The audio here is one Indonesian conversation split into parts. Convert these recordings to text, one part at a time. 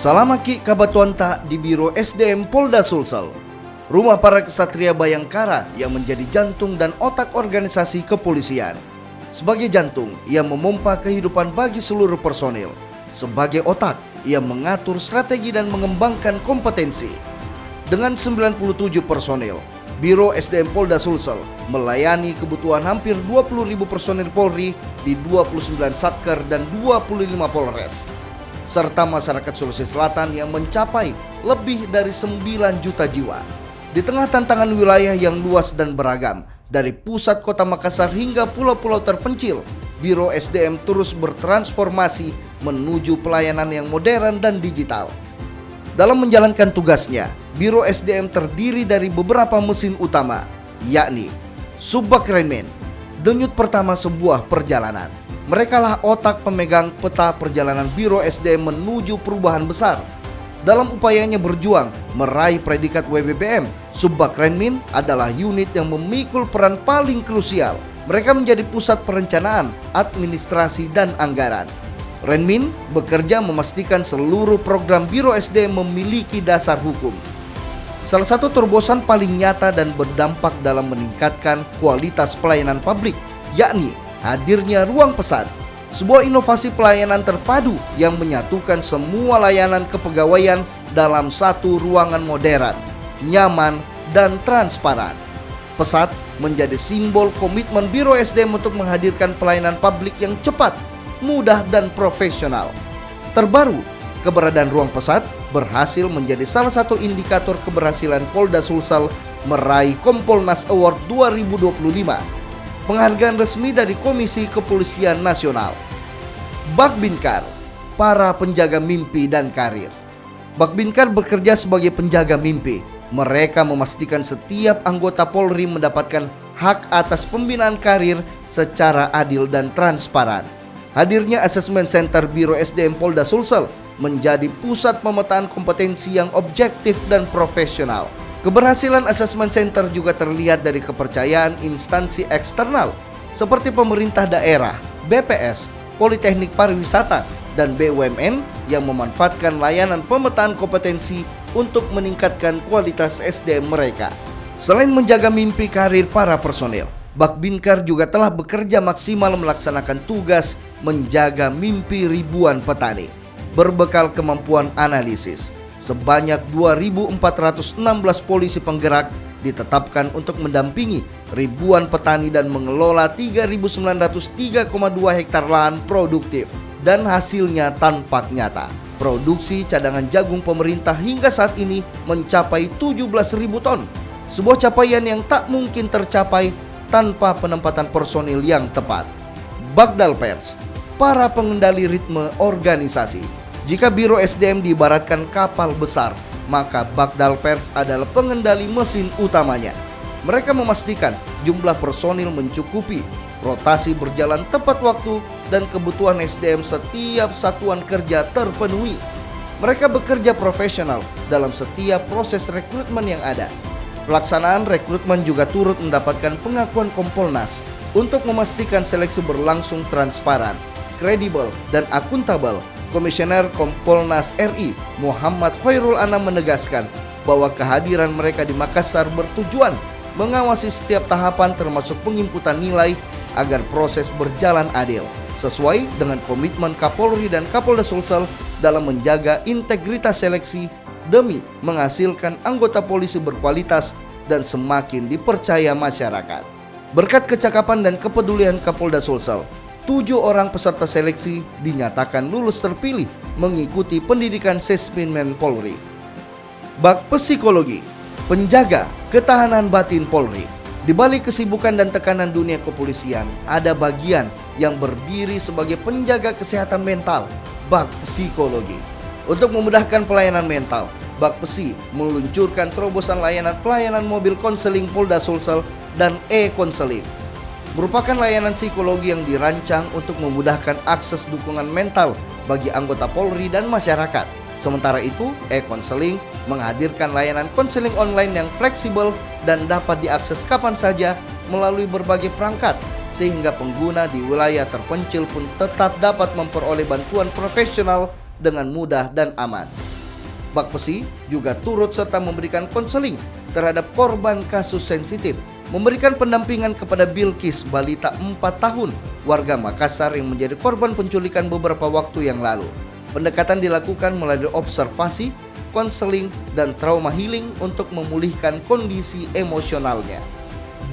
Salamaki kabatuanta di Biro SDM Polda Sulsel, rumah para kesatria Bayangkara yang menjadi jantung dan otak organisasi kepolisian. Sebagai jantung, ia memompa kehidupan bagi seluruh personil. Sebagai otak, ia mengatur strategi dan mengembangkan kompetensi. Dengan 97 personil, Biro SDM Polda Sulsel melayani kebutuhan hampir 20.000 personil Polri di 29 Satker dan 25 Polres, serta masyarakat Sulawesi Selatan yang mencapai lebih dari 9 juta jiwa. Di tengah tantangan wilayah yang luas dan beragam, dari pusat kota Makassar hingga pulau-pulau terpencil, Biro SDM terus bertransformasi menuju pelayanan yang modern dan digital. Dalam menjalankan tugasnya, Biro SDM terdiri dari beberapa mesin utama, yakni Subbak Renmin, denyut pertama sebuah perjalanan. Merekalah otak pemegang peta perjalanan Biro SDM menuju perubahan besar. Dalam upayanya berjuang meraih predikat WBBM, Subbak Renmin adalah unit yang memikul peran paling krusial. Mereka menjadi pusat perencanaan, administrasi, dan anggaran. Renmin bekerja memastikan seluruh program Biro SDM memiliki dasar hukum. Salah satu terobosan paling nyata dan berdampak dalam meningkatkan kualitas pelayanan publik, yakni hadirnya ruang pesan, sebuah inovasi pelayanan terpadu yang menyatukan semua layanan kepegawaian dalam satu ruangan modern, nyaman, dan transparan. Pesat menjadi simbol komitmen Biro SDM untuk menghadirkan pelayanan publik yang cepat, mudah, dan profesional. Terbaru, keberadaan ruang pesat berhasil menjadi salah satu indikator keberhasilan Polda Sulsel meraih Kompolnas Award 2025. Penghargaan resmi dari Komisi Kepolisian Nasional. Bakbinkar, para penjaga mimpi dan karir. Bakbinkar bekerja sebagai penjaga mimpi. Mereka memastikan setiap anggota Polri mendapatkan hak atas pembinaan karir secara adil dan transparan. Hadirnya Assessment Center Biro SDM Polda Sulsel menjadi pusat pemetaan kompetensi yang objektif dan profesional. Keberhasilan Assessment Center juga terlihat dari kepercayaan instansi eksternal seperti pemerintah daerah, BPS, Politeknik Pariwisata, dan BUMN yang memanfaatkan layanan pemetaan kompetensi untuk meningkatkan kualitas SDM mereka. Selain menjaga mimpi karir para personil, Bakbinkar juga telah bekerja maksimal melaksanakan tugas menjaga mimpi ribuan petani. Berbekal kemampuan analisis, sebanyak 2.416 polisi penggerak ditetapkan untuk mendampingi ribuan petani dan mengelola 3.903,2 hektar lahan produktif. Dan hasilnya tampak nyata. Produksi cadangan jagung pemerintah hingga saat ini mencapai 17.000 ton. Sebuah capaian yang tak mungkin tercapai tanpa penempatan personil yang tepat. Bagdal Pers, para pengendali ritme organisasi. Jika Biro SDM diibaratkan kapal besar, maka Bagdal Pers adalah pengendali mesin utamanya. Mereka memastikan jumlah personil mencukupi, rotasi berjalan tepat waktu, dan kebutuhan SDM setiap satuan kerja terpenuhi. Mereka bekerja profesional dalam setiap proses rekrutmen yang ada. Pelaksanaan rekrutmen juga turut mendapatkan pengakuan Kompolnas untuk memastikan seleksi berlangsung transparan, kredibel, dan akuntabel. Komisioner Kompolnas RI Muhammad Khairul Anam menegaskan bahwa kehadiran mereka di Makassar bertujuan mengawasi setiap tahapan termasuk penginputan nilai agar proses berjalan adil, sesuai dengan komitmen Kapolri dan Kapolda Sulsel dalam menjaga integritas seleksi demi menghasilkan anggota polisi berkualitas dan semakin dipercaya masyarakat. Berkat kecakapan dan kepedulian Kapolda Sulsel, 7 orang peserta seleksi dinyatakan lulus terpilih mengikuti pendidikan Sesminmen Polri. Bak Psikologi, penjaga ketahanan batin Polri. Di balik kesibukan dan tekanan dunia kepolisian, ada bagian yang berdiri sebagai penjaga kesehatan mental, Bak Psikologi. Untuk memudahkan pelayanan mental, Bak Psi meluncurkan terobosan layanan pelayanan mobil konseling Polda Sulsel dan e-konseling. Merupakan layanan psikologi yang dirancang untuk memudahkan akses dukungan mental bagi anggota Polri dan masyarakat. Sementara itu, e-konseling menghadirkan layanan konseling online yang fleksibel dan dapat diakses kapan saja melalui berbagai perangkat, sehingga pengguna di wilayah terpencil pun tetap dapat memperoleh bantuan profesional dengan mudah dan aman. Bakpesi juga turut serta memberikan konseling terhadap korban kasus sensitif, memberikan pendampingan kepada Bilkis, balita 4 tahun, warga Makassar yang menjadi korban penculikan beberapa waktu yang lalu. Pendekatan dilakukan melalui observasi, konseling, dan trauma healing untuk memulihkan kondisi emosionalnya.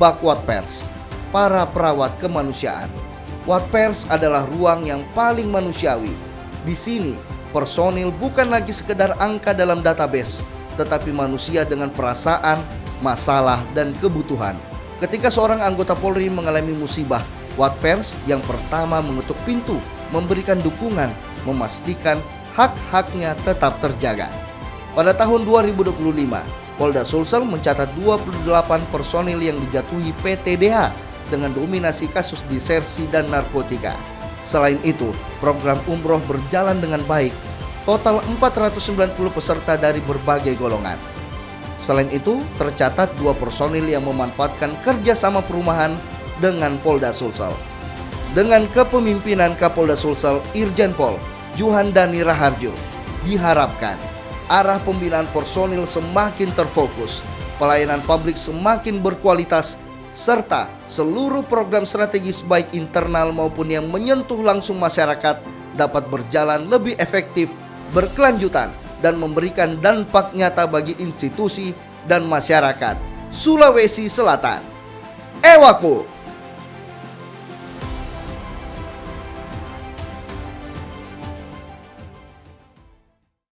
Bak Watpers, para perawat kemanusiaan. Watpers adalah ruang yang paling manusiawi. Di sini, personil bukan lagi sekedar angka dalam database, tetapi manusia dengan perasaan, masalah, dan kebutuhan. Ketika seorang anggota Polri mengalami musibah, Watpers yang pertama mengetuk pintu, memberikan dukungan, memastikan hak-haknya tetap terjaga. Pada tahun 2025, Polda Sulsel mencatat 28 personil yang dijatuhi PTDH dengan dominasi kasus disersi dan narkotika. Selain itu, program umroh berjalan dengan baik. Total 490 peserta dari berbagai golongan. Selain itu, tercatat 2 personil yang memanfaatkan kerjasama perumahan dengan Polda Sulsel. Dengan kepemimpinan Kapolda Sulsel Irjen Pol Juhandani Raharjo, diharapkan arah pembinaan personil semakin terfokus, pelayanan publik semakin berkualitas, serta seluruh program strategis baik internal maupun yang menyentuh langsung masyarakat dapat berjalan lebih efektif, berkelanjutan, dan memberikan dampak nyata bagi institusi dan masyarakat Sulawesi Selatan. Ewaku!